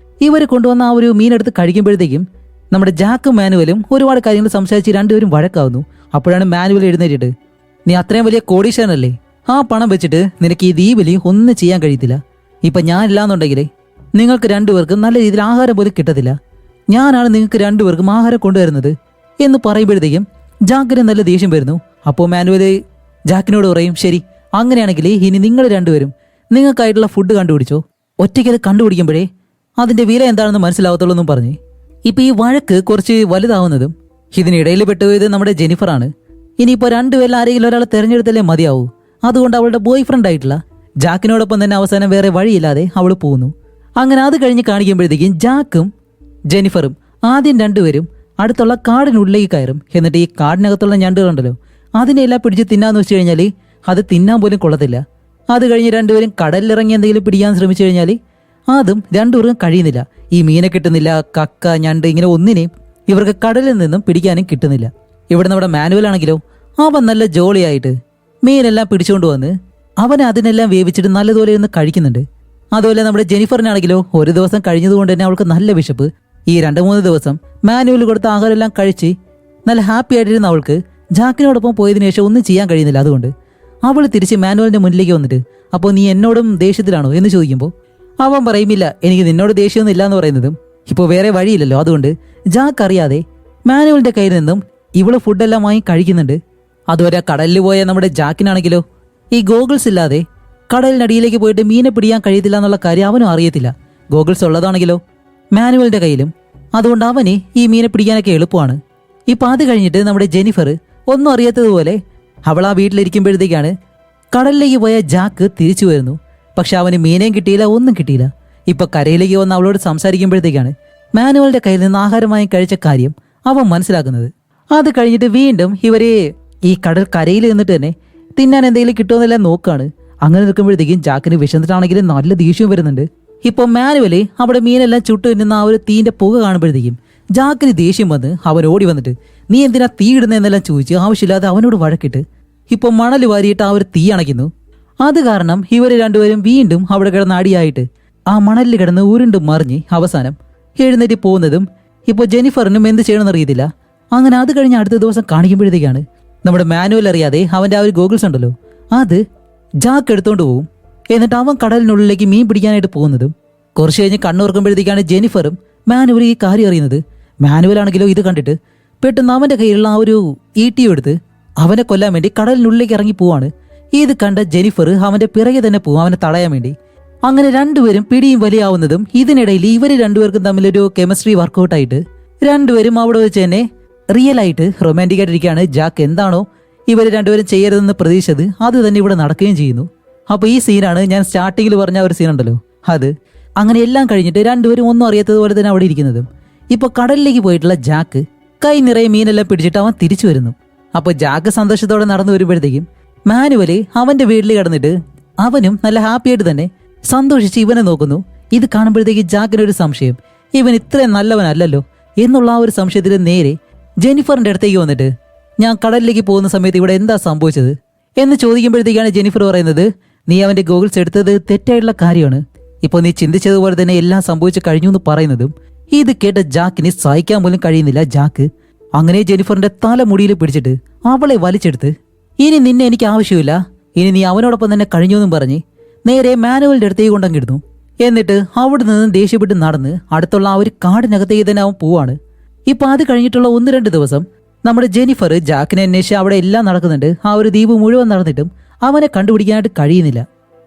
ഇവർ കൊണ്ടുവന്ന ആ ഒരു മീനെടുത്ത് കഴിക്കുമ്പോഴത്തേക്കും നമ്മുടെ ജാക്കും മാനുവലും ഒരുപാട് കാര്യങ്ങൾ സംസാരിച്ച് രണ്ടുപേരും വഴക്കാവുന്നു. അപ്പോഴാണ് മാനുവൽ എഴുന്നേറ്റിട്ട്, നീ അത്രയും വലിയ കോടീശ്വരനല്ലേ, ആ പണം വെച്ചിട്ട് നിനക്ക് ഈ ദ്വീപിൽ ഒന്നും ചെയ്യാൻ കഴിയത്തില്ല. ഇപ്പൊ ഞാനില്ലാന്നുണ്ടെങ്കിൽ നിങ്ങൾക്ക് രണ്ടുപേർക്കും നല്ല രീതിയിൽ ആഹാരം പോലും കിട്ടത്തില്ല. ഞാനാണ് നിങ്ങൾക്ക് രണ്ടുപേർക്കും ആഹാരം കൊണ്ടുവരുന്നത് എന്ന് പറയുമ്പോഴത്തേക്കും ജാക്കിന് നല്ല ദേഷ്യം വരുന്നു. അപ്പോൾ മാനുവല് ജാക്കിനോട് പറയും, ശരി അങ്ങനെയാണെങ്കിൽ ഇനി നിങ്ങൾ രണ്ടുപേരും നിങ്ങൾക്കായിട്ടുള്ള ഫുഡ് കണ്ടുപിടിച്ചോ, ഒറ്റയ്ക്കത് കണ്ടുപിടിക്കുമ്പോഴേ അതിന്റെ വില എന്താണെന്ന് മനസ്സിലാവത്തുള്ളൂ എന്നും പറഞ്ഞ് ഇപ്പൊ ഈ വഴക്ക് കുറച്ച് വലുതാവുന്നതും ഇതിനിടയിൽ പെട്ടുപോയത് നമ്മുടെ ജെനിഫറാണ്. ഇനിയിപ്പോ രണ്ടുപേരിൽ ആരെങ്കിലും ഒരാളെ തെരഞ്ഞെടുത്തല്ലേ മതിയാവൂ. അതുകൊണ്ട് അവളുടെ ബോയ് ഫ്രണ്ട് ആയിട്ടുള്ള ജാക്കിനോടൊപ്പം തന്നെ അവസാനം വേറെ വഴിയില്ലാതെ അവൾ പോകുന്നു. അങ്ങനെ അത് കഴിഞ്ഞ് കാണിക്കുമ്പോഴത്തേക്കും ജാക്കും ജെനിഫറും ആദ്യം രണ്ടുപേരും അടുത്തുള്ള കാടിനുള്ളിലേക്ക് കയറും. എന്നിട്ട് ഈ കാടിനകത്തുള്ള ഞണ്ടുകളുണ്ടല്ലോ അതിനെല്ലാം പിടിച്ച് തിന്നാന്ന് വെച്ച് കഴിഞ്ഞാൽ അത് തിന്നാൻ പോലും കൊള്ളത്തില്ല. അത് കഴിഞ്ഞ് രണ്ടുപേരും കടലിലിറങ്ങി എന്തെങ്കിലും പിടിക്കാൻ ശ്രമിച്ചു കഴിഞ്ഞാൽ അതും രണ്ടുപേർക്കും കഴിയുന്നില്ല. ഈ മീനെ കിട്ടുന്നില്ല, കക്ക, ഞണ്ട് ഇങ്ങനെ ഒന്നിനെയും ഇവർക്ക് കടലിൽ നിന്നും പിടിക്കാനും കിട്ടുന്നില്ല. ഇവിടെ നമ്മുടെ മാനുവലാണെങ്കിലോ അവൻ നല്ല ജോളിയായിട്ട് മീനെല്ലാം പിടിച്ചുകൊണ്ട് വന്ന് അവനെ അതിനെല്ലാം വേവിച്ചിട്ട് നല്ലതുപോലെ ഒന്ന് കഴിക്കുന്നുണ്ട്. അതുപോലെ നമ്മുടെ ജെനിഫറിനാണെങ്കിലോ ഒരു ദിവസം കഴിഞ്ഞതുകൊണ്ട് തന്നെ അവൾക്ക് നല്ല വിശപ്പ്. ഈ 2-3 ദിവസം മാനുവൽ കൊടുത്ത ആഹാരം എല്ലാം കഴിച്ച് നല്ല ഹാപ്പി ആയിട്ടിരുന്ന അവൾക്ക് ജാക്കിനോടൊപ്പം പോയതിനു ശേഷം ഒന്നും ചെയ്യാൻ കഴിയുന്നില്ല. അതുകൊണ്ട് അവൾ തിരിച്ച് മാനുവലിന്റെ മുന്നിലേക്ക് വന്നിട്ട്, അപ്പോൾ നീ എന്നോടും ദേഷ്യത്തിലാണോ എന്ന് ചോദിക്കുമ്പോൾ അവൻ പറയുമില്ല, എനിക്ക് നിന്നോട് ദേഷ്യമൊന്നും ഇല്ല എന്ന് പറയുന്നതും ഇപ്പോൾ വേറെ വഴിയില്ലല്ലോ. അതുകൊണ്ട് ജാക്ക് അറിയാതെ മാനുവലിന്റെ കയ്യിൽ നിന്നും ഇവള് ഫുഡെല്ലാം വാങ്ങി കഴിക്കുന്നുണ്ട്. അതുവരെ കടലിൽ പോയ നമ്മുടെ ജാക്കിനാണെങ്കിലോ ഈ ഗോഗിൾസ് ഇല്ലാതെ കടലിനടിയിലേക്ക് പോയിട്ട് മീനെ പിടിക്കാൻ കഴിയത്തില്ല എന്നുള്ള കാര്യം അവനും അറിയത്തില്ല. ഗോഗിൾസ് ഉള്ളതാണെങ്കിലോ മാനുവലിന്റെ കയ്യിലും. അതുകൊണ്ട് അവന് ഈ മീനെ പിടിക്കാനൊക്കെ എളുപ്പമാണ്. ഇപ്പൊ അത് കഴിഞ്ഞിട്ട് നമ്മുടെ ജെനിഫർ ഒന്നും അറിയാത്തതുപോലെ അവൾ ആ വീട്ടിലിരിക്കുമ്പോഴത്തേക്കാണ് കടലിലേക്ക് പോയ ജാക്ക് തിരിച്ചു വരുന്നു. പക്ഷെ അവന് മീനേയും കിട്ടിയില്ല, ഒന്നും കിട്ടിയില്ല. ഇപ്പൊ കരയിലേക്ക് വന്ന് അവളോട് സംസാരിക്കുമ്പോഴത്തേക്കാണ് മാനുവലിന്റെ കയ്യിൽ നിന്ന് ആഹാരമായി കഴിച്ച കാര്യം അവൻ മനസ്സിലാക്കുന്നത്. അത് കഴിഞ്ഞിട്ട് വീണ്ടും ഇവരെ ഈ കടൽ കരയിൽ നിന്നിട്ട് തന്നെ തിന്നാൻ എന്തെങ്കിലും കിട്ടുമെന്നെല്ലാം നോക്കാണ്. അങ്ങനെ നിൽക്കുമ്പോഴത്തേക്കും ജാക്കിന് വിശന്നിട്ടാണെങ്കിലും നല്ല ദേഷ്യം വരുന്നുണ്ട്. ഇപ്പൊ മാനുവല് അവിടെ മീനെല്ലാം ചുട്ടു നിന്ന ആ ഒരു തീന്റെ പുക കാണുമ്പോഴത്തേക്കും ജാക്കിന് ദേഷ്യം വന്ന് അവൻ ഓടി വന്നിട്ട്, നീ എന്തിനാ തീ ഇടുന്നതെന്നെല്ലാം ചോദിച്ച് ആവശ്യമില്ലാതെ അവനോട് വഴക്കിട്ട് ഇപ്പൊ മണൽ വാരിയിട്ട് ആ ഒരു തീ അണയ്ക്കുന്നു. അത് കാരണം ഇവര് രണ്ടുപേരും വീണ്ടും അവിടെ കിടന്ന് അടിയായിട്ട് ആ മണലിൽ കിടന്ന് ഉരുണ്ട് മറിഞ്ഞ് അവസാനം എഴുന്നേറ്റ് പോകുന്നതും ഇപ്പൊ ജെനിഫറിനും എന്ത് ചെയ്യണമെന്ന് അറിയത്തില്ല. അങ്ങനെ അത് കഴിഞ്ഞ് അടുത്ത ദിവസം കാണിക്കുമ്പോഴത്തേക്കാണ് നമ്മുടെ മാനുവൽ അറിയാതെ അവന്റെ ആ ഒരു ഗോഗിൾസ് ഉണ്ടല്ലോ അത് ജാക്ക് എടുത്തോണ്ട് പോകും. എന്നിട്ട് അവൻ കടലിനുള്ളിലേക്ക് മീൻ പിടിക്കാനായിട്ട് പോകുന്നതും കുറച്ച് കഴിഞ്ഞ് കണ്ണുറക്കുമ്പോഴത്തേക്കാണ് ജെനിഫറും മാനുവൽ ഈ കാര്യം അറിയുന്നത്. മാനുവലാണെങ്കിലോ ഇത് കണ്ടിട്ട് പെട്ടെന്ന് അവന്റെ കയ്യിലുള്ള ആ ഒരു ഈട്ടിയും എടുത്ത് അവനെ കൊല്ലാൻ വേണ്ടി കടലിനുള്ളിലേക്ക് ഇറങ്ങി പോവാണ്. ഇത് കണ്ട ജെനിഫർ അവന്റെ പിറകെ തന്നെ പോകും അവനെ തടയാൻ വേണ്ടി. അങ്ങനെ രണ്ടുപേരും പിടിയും വലിയാവുന്നതും ഇതിനിടയിൽ ഇവര് രണ്ടുപേർക്കും തമ്മിലൊരു കെമിസ്ട്രി വർക്കൗട്ടായിട്ട് രണ്ടുപേരും അവിടെ വെച്ച് തന്നെ റിയൽ ആയിട്ട് റൊമാൻറ്റിക് ആയിട്ടിരിക്കുകയാണ്. ജാക്ക് എന്താണോ ഇവർ രണ്ടുപേരും ചെയ്യരുതെന്ന് പ്രതീക്ഷിച്ചത് അത് തന്നെ ഇവിടെ നടക്കുകയും ചെയ്യുന്നു. അപ്പൊ ഈ സീനാണ് ഞാൻ സ്റ്റാർട്ടിങ്ങിൽ പറഞ്ഞ ഒരു സീൻ ഉണ്ടല്ലോ അത്. അങ്ങനെ എല്ലാം കഴിഞ്ഞിട്ട് രണ്ടുപേരും ഒന്നും അറിയാത്തതുപോലെ തന്നെ അവിടെ ഇരിക്കുന്നതും ഇപ്പൊ കടലിലേക്ക് പോയിട്ടുള്ള ജാക്ക് കൈ നിറയെ മീനെല്ലാം പിടിച്ചിട്ട് അവൻ തിരിച്ചു വരുന്നു. അപ്പൊ ജാക്ക് സന്തോഷത്തോടെ നടന്നു വരുമ്പോഴത്തേക്കും മാനുവല് അവന്റെ വീട്ടിൽ കിടന്നിട്ട് അവനും നല്ല ഹാപ്പി ആയിട്ട് തന്നെ സന്തോഷിച്ച് ഇവനെ നോക്കുന്നു. ഇത് കാണുമ്പോഴത്തേക്ക് ജാക്കിനൊരു സംശയം, ഇവൻ ഇത്രയും നല്ലവനല്ലല്ലോ എന്നുള്ള ആ ഒരു സംശയത്തിൽ നേരെ ജെനിഫറിന്റെ അടുത്തേക്ക് വന്നിട്ട്, ഞാൻ കടലിലേക്ക് പോകുന്ന സമയത്ത് ഇവിടെ എന്താ സംഭവിച്ചത് എന്ന് ചോദിക്കുമ്പോഴത്തേക്കാണ് ജെനിഫർ പറയുന്നത്, നീ അവന്റെ ഗോഗിൾസ് എടുത്തത് തെറ്റായിട്ടുള്ള കാര്യമാണ്. ഇപ്പൊ നീ ചിന്തിച്ചതുപോലെ തന്നെ എല്ലാം സംഭവിച്ചു കഴിഞ്ഞു എന്ന് പറയുന്നതും ഇത് കേട്ട ജാക്കിന് സഹിക്കാൻ പോലും കഴിയുന്നില്ല. ജാക്ക് അങ്ങനെ ജെനിഫറിന്റെ തലമുടിയിൽ പിടിച്ചിട്ട് അവളെ വലിച്ചെടുത്ത്, ഇനി നിന്നെ എനിക്ക് ആവശ്യമില്ല, ഇനി നീ അവനോടൊപ്പം തന്നെ കഴിഞ്ഞു എന്നും പറഞ്ഞ് നേരെ മാനുവലിന്റെ അടുത്തേക്ക് കൊണ്ടങ്ങിടുന്നു. എന്നിട്ട് അവിടെ നിന്ന് ദേഷ്യപ്പെട്ട് നടന്ന് അടുത്തുള്ള ആ ഒരു കാടിനകത്തേക്ക് തന്നെ അവൻ പോവാണ്. ഇപ്പൊ അത് കഴിഞ്ഞിട്ടുള്ള 1-2 ദിവസം നമ്മുടെ ജെനിഫർ ജാക്കിനെ അന്വേഷിച്ച് അവിടെ എല്ലാം നടക്കുന്നുണ്ട്. ആ ഒരു ദ്വീപ് മുഴുവൻ നടന്നിട്ടും അവനെ കണ്ടുപിടിക്കാനായിട്ട് കഴിയുന്നില്ല.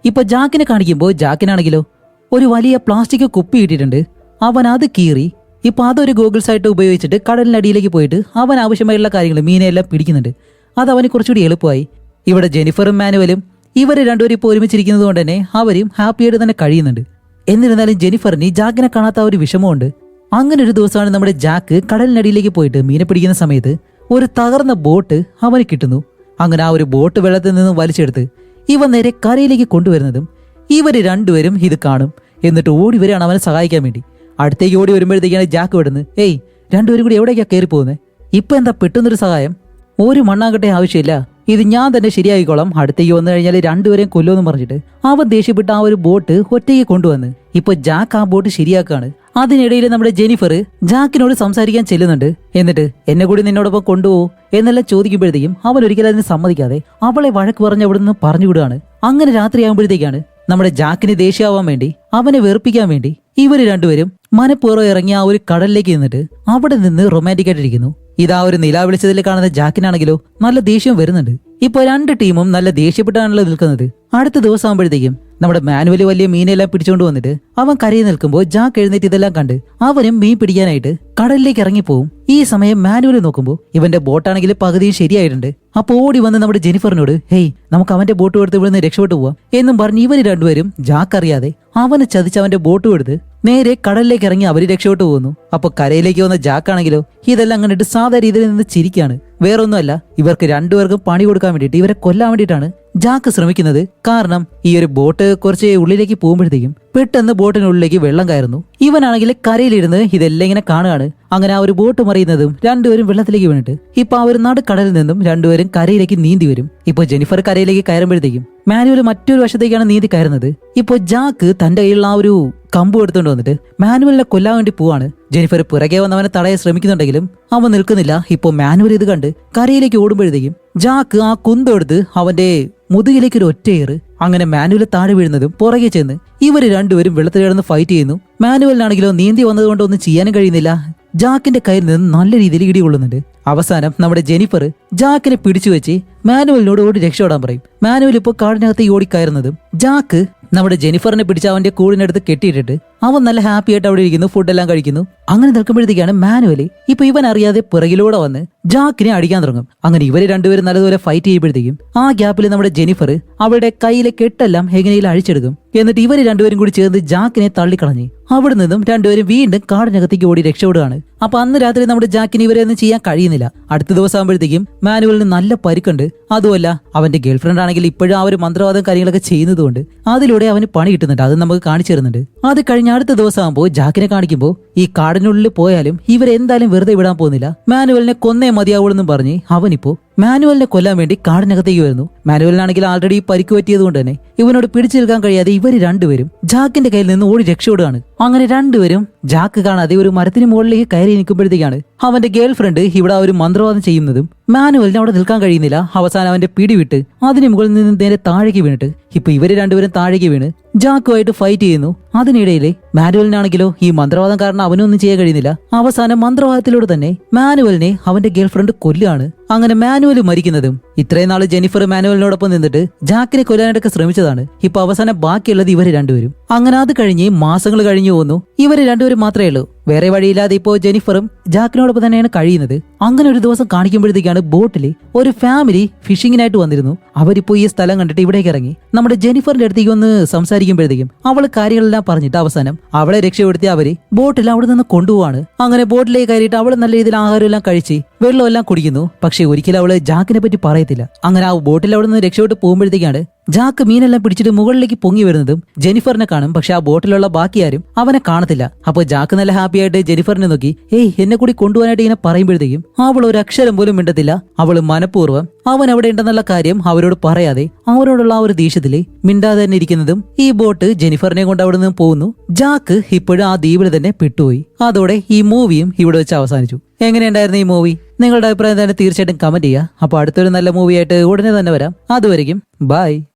ഇപ്പൊ ജാക്കിനെ കാണിക്കുമ്പോൾ ജാക്കിനാണെങ്കിലോ ഒരു വലിയ പ്ലാസ്റ്റിക് കുപ്പി ഇട്ടിട്ടുണ്ട്. അവൻ അത് കീറി ഇപ്പൊ അതൊരു ഗോഗിൾസ് ആയിട്ട് ഉപയോഗിച്ചിട്ട് കടലിനടിയിലേക്ക് പോയിട്ട് അവൻ ആവശ്യമായിട്ടുള്ള കാര്യങ്ങൾ മീനെല്ലാം പിടിക്കുന്നുണ്ട്. അത് അവന് കുറച്ചുകൂടി എളുപ്പമായി. ഇവിടെ ജെനിഫറും മാനുവലും ഇവർ രണ്ടുപേരും ഇപ്പോൾ ഒരുമിച്ചിരിക്കുന്നത് കൊണ്ട് തന്നെ അവരും ഹാപ്പിയായിട്ട് തന്നെ കഴിയുന്നുണ്ട്. എന്നിരുന്നാലും ജെനിഫറിന് ജാക്കിനെ കാണാത്ത ഒരു വിഷമമുണ്ട്. അങ്ങനെ ഒരു ദിവസമാണ് നമ്മുടെ ജാക്ക് കടലിനടിയിലേക്ക് പോയിട്ട് മീനെ പിടിക്കുന്ന സമയത്ത് ഒരു തകർന്ന ബോട്ട് അവന് കിട്ടുന്നു. അങ്ങനെ ആ ഒരു ബോട്ട് വെള്ളത്തിൽ നിന്ന് വലിച്ചെടുത്ത് ഇവ നേരെ കരയിലേക്ക് കൊണ്ടുവരുന്നതും ഇവർ രണ്ടുപേരും ഇത് കാണും. എന്നിട്ട് ഓടി വരികയാണ് അവനെ സഹായിക്കാൻ വേണ്ടി. അടുത്തേക്ക് ഓടി വരുമ്പോഴത്തേക്കാണ് ജാക്ക് വിടുന്നത്. ഏയ്, രണ്ടുപേരും കൂടി എവിടേക്കാ കയറി പോകുന്നത്? ഇപ്പൊ എന്താ പെട്ടെന്നൊരു സഹായം? ഒരു മണ്ണാങ്കട്ടെ ആവശ്യമില്ല, ഇത് ഞാൻ തന്നെ ശരിയായിക്കോളാം. അടുത്തേക്ക് വന്നു കഴിഞ്ഞാൽ രണ്ടുപേരെയും കൊല്ലുമെന്ന് പറഞ്ഞിട്ട് അവൻ ദേഷ്യപ്പെട്ട് ആ ഒരു ബോട്ട് ഒറ്റയ്ക്ക് കൊണ്ടുവന്ന് ഇപ്പൊ ജാക്ക് ആ ബോട്ട് ശരിയാക്കാണ്. അതിനിടയിൽ നമ്മുടെ ജെനിഫർ ജാക്കിനോട് സംസാരിക്കാൻ ചെല്ലുന്നുണ്ട്. എന്നിട്ട് എന്നെ കൂടി നിന്നോടൊപ്പം കൊണ്ടുപോകും എന്നെല്ലാം ചോദിക്കുമ്പോഴത്തേക്കും അവൻ ഒരിക്കലും അതിന് സമ്മതിക്കാതെ അവളെ വഴക്ക് പറഞ്ഞ് അവിടെ നിന്ന് പറഞ്ഞു വിടുകയാണ്. അങ്ങനെ രാത്രിയാകുമ്പോഴത്തേക്കാണ് നമ്മുടെ ജാക്കിന് ദേഷ്യമാവാൻ വേണ്ടി അവനെ വെറുപ്പിക്കാൻ വേണ്ടി ഇവര് രണ്ടുപേരും മനപ്പൂർവ്വം ഇറങ്ങി ആ ഒരു കടലിലേക്ക് നിന്നിട്ട് അവിടെ നിന്ന് റൊമാൻറ്റിക് ആയിട്ടിരിക്കുന്നു. ഇതാ ഒരു നിലാ വെളിച്ചത്തിൽ കാണുന്ന ജാക്കിനാണെങ്കിലോ നല്ല ദേഷ്യം വരുന്നുണ്ട്. ഇപ്പൊ രണ്ട് ടീമും നല്ല ദേഷ്യപ്പെട്ടാണല്ലോ നിൽക്കുന്നത്. അടുത്ത ദിവസം ആകുമ്പോഴത്തേക്കും നമ്മുടെ മാനുവല് വലിയ മീനെല്ലാം പിടിച്ചുകൊണ്ട് വന്നിട്ട് അവൻ കരയിൽ നിൽക്കുമ്പോൾ ജാക്ക് എഴുന്നേറ്റ് ഇതെല്ലാം കണ്ട് അവനും മീൻ പിടിക്കാനായിട്ട് കടലിലേക്ക് ഇറങ്ങിപ്പോവും. ഈ സമയം മാനുവൽ നോക്കുമ്പോൾ ഇവന്റെ ബോട്ടാണെങ്കിൽ പകുതിയും ശരിയായിട്ടുണ്ട്. അപ്പൊ ഓടി വന്ന് നമ്മുടെ ജെനിഫറിനോട് ഹേയ്, നമുക്ക് അവന്റെ ബോട്ട് എടുത്ത് ഇവിടുന്ന് രക്ഷപ്പെട്ടു പോവാം എന്നും പറഞ്ഞ് ഇവര് രണ്ടുപേരും ജാക്ക് അറിയാതെ അവനെ ചതിച്ച് അവന്റെ ബോട്ടും എടുത്ത് നേരെ കടലിലേക്ക് ഇറങ്ങി അവര് രക്ഷപ്പെട്ടു പോകുന്നു. അപ്പൊ കരയിലേക്ക് വന്ന ജാക്കാണെങ്കിലോ ഇതെല്ലാം കണ്ടിട്ട് സാധാ രീതിയിൽ നിന്ന് ചിരിക്കാണ്. വേറൊന്നുമല്ല, ഇവർക്ക് രണ്ടുപേർക്കും പണി കൊടുക്കാൻ വേണ്ടിയിട്ട് ഇവരെ കൊല്ലാൻ വേണ്ടിയിട്ടാണ് ജാക്ക് ശ്രമിക്കുന്നത്. കാരണം ഈ ഒരു ബോട്ട് കുറച്ച് ഉള്ളിലേക്ക് പോകുമ്പോഴത്തേക്കും പെട്ടെന്ന് ബോട്ടിനുള്ളിലേക്ക് വെള്ളം കയറുന്നു. ഇവനാണെങ്കിൽ കരയിലിരുന്ന് ഇതെല്ലാം ഇങ്ങനെ കാണുകയാണ്. അങ്ങനെ ആ ഒരു ബോട്ട് മറിയുന്നതും രണ്ടുപേരും വെള്ളത്തിലേക്ക് വീണിട്ട് ഇപ്പൊ ആ ഒരു നടുക്കടലിൽ നിന്നും രണ്ടുപേരും കരയിലേക്ക് നീന്തി വരും. ഇപ്പൊ ജെനിഫർ കരയിലേക്ക് കയറുമ്പോഴത്തേക്കും മാനുവൽ മറ്റൊരു വശത്തേക്കാണ് നീന്തി കയറുന്നത്. ഇപ്പൊ ജാക്ക് തന്റെ കയ്യിലുള്ള ആ ഒരു കമ്പ് എടുത്തുകൊണ്ട് വന്നിട്ട് മാനുവലിനെ കൊല്ലാൻ വേണ്ടി പോവാണ്. ജെനിഫർ പിറകെ വന്നവനെ തടയാൻ ശ്രമിക്കുന്നുണ്ടെങ്കിലും അവൻ നിൽക്കുന്നില്ല. ഇപ്പൊ മാനുവൽ ഇത് കണ്ട് കരയിലേക്ക് ഓടുമ്പോഴത്തേക്കും ജാക്ക് ആ കുന്തെടുത്ത് അവന്റെ മുതുകിലേക്ക് ഒരു ഒറ്റയേറ്. അങ്ങനെ മാനുവൽ താഴെ വീഴുന്നതും പുറകെ ചെന്ന് ഇവര് രണ്ടുപേരും വെള്ളത്തിൽ കിടന്ന് ഫൈറ്റ് ചെയ്യുന്നു. മാനുവലിനാണെങ്കിലോ നീന്തി വന്നതുകൊണ്ട് ഒന്നും ചെയ്യാനും കഴിയുന്നില്ല. ജാക്കിന്റെ കയ്യിൽ നിന്ന് നല്ല രീതിയിൽ ഇടികൊള്ളുന്നുണ്ട്. അവസാനം നമ്മുടെ ജെനിഫർ ജാക്കിനെ പിടിച്ചു വെച്ച് മാനുവലിനോട് ഓടി രക്ഷപ്പെടാൻ പറയും. മാനുവൽ ഇപ്പോൾ കാടിനകത്ത് ഓടിക്കയറുന്നതും ജാക്ക് നമ്മുടെ ജെനിഫറിനെ പിടിച്ച് അവന്റെ കൂടിനടുത്ത് കെട്ടിയിട്ടിട്ട് അവൻ നല്ല ഹാപ്പി ആയിട്ട് അവിടെ ഇരിക്കുന്നു, ഫുഡെല്ലാം കഴിക്കുന്നു. അങ്ങനെ നിൽക്കുമ്പോഴത്തേക്കാണ് മാനുവല് ഇപ്പൊ ഇവൻ അറിയാതെ പിറകിലൂടെ വന്ന് ജാക്കിനെ അടിക്കാൻ തുടങ്ങും. അങ്ങനെ ഇവര് രണ്ടുപേരും നല്ലതുപോലെ ഫൈറ്റ് ചെയ്യുമ്പോഴത്തേക്കും ആ ഗ്യാപ്പിൽ നമ്മുടെ ജെനിഫർ അവരുടെ കയ്യിലെ കെട്ടെല്ലാം എങ്ങനെയും അഴിച്ചെടുക്കും. എന്നിട്ട് ഇവര് രണ്ടുപേരും കൂടി ചേർന്ന് ജാക്കിനെ തള്ളിക്കളഞ്ഞ് അവിടെ നിന്നും രണ്ടുപേരും വീണ്ടും കാടിനകത്തേക്ക് ഓടി രക്ഷപ്പെടുകയാണ്. അപ്പൊ അന്ന് രാത്രി നമ്മുടെ ജാക്കിന് ഇവരെ ഒന്നും ചെയ്യാൻ കഴിയുന്നില്ല. അടുത്ത ദിവസം ആകുമ്പോഴത്തേക്കും മാനുവലിന് നല്ല പരിക്കുണ്ട്. അതുമല്ല അവന്റെ ഗേൾഫ്രണ്ട് ആണെങ്കിൽ ഇപ്പോഴും ആ ഒരു മന്ത്രവാദം കാര്യങ്ങളൊക്കെ ചെയ്യുന്നതുകൊണ്ട് അതിലൂടെ അവന് പണി കിട്ടുന്നുണ്ട്. അത് നമുക്ക് കാണിച്ചു തരുന്നുണ്ട്. അത് കഴിഞ്ഞ അടുത്ത ദിവസം ആകുമ്പോൾ ജാക്കിനെ കാണിക്കുമ്പോൾ ഈ കാടിനുള്ളിൽ പോയാലും ഇവരെന്തായാലും വെറുതെ വിടാൻ പോകുന്നില്ല. മാനുവലിനെ കൊന്നേ മതിയാവുള്ളെന്നും പറഞ്ഞ് അവനിപ്പോ മാനുവലിനെ കൊല്ലാൻ വേണ്ടി കാടിനകത്തേക്ക് വരുന്നു. മാനുവലിനാണെങ്കിൽ ആൾറെഡി പരിക്ക് പറ്റിയത് കൊണ്ട് തന്നെ ഇവനോട് പിടിച്ചു നിൽക്കാൻ കഴിയാതെ ഇവര് രണ്ടുപേരും ജാക്കിന്റെ കയ്യിൽ നിന്ന് ഓടി രക്ഷപ്പെടുകയാണ്. അങ്ങനെ രണ്ടുപേരും ജാക്ക് കാണാതെ ഒരു മരത്തിന് മുകളിലേക്ക് കയറി നിൽക്കുമ്പോഴത്തേക്കാണ് അവന്റെ ഗേൾഫ്രണ്ട് ഇവിടെ ഒരു മന്ത്രവാദം ചെയ്യുന്നതും മാനുവലിന് അവിടെ നിൽക്കാൻ കഴിയുന്നില്ല. അവസാനം അവന്റെ പിടിവിട്ട് അതിന് മുകളിൽ നിന്ന് നേരെ താഴേക്ക് വീണിട്ട് ഇപ്പൊ ഇവര് രണ്ടുപേരും താഴേക്ക് വീണ് ജാക്കുമായിട്ട് ഫൈറ്റ് ചെയ്യുന്നു. അതിനിടയിൽ മാനുവലിനാണെങ്കിലോ ഈ മന്ത്രവാദം കാരണം അവനൊന്നും ചെയ്യാൻ കഴിയുന്നില്ല. അവസാനം മന്ത്രവാദത്തിലൂടെ തന്നെ മാനുവലിനെ അവന്റെ ഗേൾഫ്രണ്ട് കൊല്ലുകയാണ്. അങ്ങനെ മാനുവൽ മരിക്കുന്നതും ഇത്രയും നാള് ജെനിഫർ മാനുവലിനോടൊപ്പം നിന്നിട്ട് ജാക്കിനെ കൊല്ലാനായിട്ടൊക്കെ ശ്രമിച്ചതാണ്. ഇപ്പൊ അവസാനം ബാക്കിയുള്ളത് ഇവര് രണ്ടുപേരും. അങ്ങനെ അത് കഴിഞ്ഞ് മാസങ്ങൾ കഴിഞ്ഞു പോകുന്നു. ഇവര് രണ്ടുപേരും മാത്രമേ ഉള്ളൂ. വേറെ വഴിയില്ലാതെ ഇപ്പോ ജെനിഫറും ജാക്കിനോടൊപ്പം തന്നെയാണ് കഴിയുന്നത്. അങ്ങനെ ഒരു ദിവസം കാണിക്കുമ്പോഴത്തേക്കാണ് ബോട്ടിൽ ഒരു ഫാമിലി ഫിഷിങ്ങിനായിട്ട് വന്നിരുന്നു. അവരിപ്പോ ഈ സ്ഥലം കണ്ടിട്ട് ഇവിടേക്ക് ഇറങ്ങി നമ്മുടെ ജെനിഫറിന്റെ അടുത്തേക്ക് ഒന്ന് സംസാരിക്കുമ്പോഴത്തേക്കും അവള് കാര്യങ്ങളെല്ലാം പറഞ്ഞിട്ട് അവസാനം അവളെ രക്ഷപ്പെടുത്തി അവര് ബോട്ടിൽ അവിടെ നിന്ന് കൊണ്ടുപോവാണ്. അങ്ങനെ ബോട്ടിലേക്ക് കയറിയിട്ട് അവള് നല്ല രീതിയിൽ ആഹാരം എല്ലാം കഴിച്ച് വെള്ളമെല്ലാം കുടിക്കുന്നു. പക്ഷെ ഒരിക്കലും അവള് ജാക്കിനെ പറ്റി പറയത്തില്ല. അങ്ങനെ ആ ബോട്ടിൽ അവിടെ നിന്ന് രക്ഷപ്പെട്ട് പോകുമ്പോഴത്തേക്കാണ് ജാക്ക് മീനെല്ലാം പിടിച്ചിട്ട് മുകളിലേക്ക് പൊങ്ങി വരുന്നതും ജെനിഫറിനെ കാണും. പക്ഷെ ആ ബോട്ടിലുള്ള ബാക്കി ആരും അവനെ കാണത്തില്ല. അപ്പൊ ജാക്ക് നല്ല ഹാപ്പി ആയിട്ട് ജെനിഫറിനെ നോക്കി ഏയ് എന്നെ കൂടി കൊണ്ടുപോകാനായിട്ട് ഇങ്ങനെ പറയുമ്പോഴത്തേക്കും അവൾ ഒരു അക്ഷരം പോലും മിണ്ടത്തില്ല. അവള് മനഃപൂർവ്വം അവൻ അവിടെ ഉണ്ടെന്നുള്ള കാര്യം അവരോട് പറയാതെ അവരോടുള്ള ആ ഒരു ദേഷ്യത്തില് മിണ്ടാതെ തന്നെ ഇരിക്കുന്നതും ഈ ബോട്ട് ജെനിഫറിനെ കൊണ്ട് അവിടെ നിന്ന് പോകുന്നു. ജാക്ക് ഇപ്പോഴും ആ ദ്വീപിൽ തന്നെ പെട്ടുപോയി. അതോടെ ഈ മൂവിയും ഇവിടെ വെച്ച് അവസാനിച്ചു. എങ്ങനെയുണ്ടായിരുന്നു ഈ മൂവി? നിങ്ങളുടെ അഭിപ്രായം തന്നെ തീർച്ചയായിട്ടും കമന്റ് ചെയ്യുക. അപ്പൊ അടുത്തൊരു നല്ല മൂവിയായിട്ട് ഉടനെ തന്നെ വരാം. അതുവരെയും ബൈ.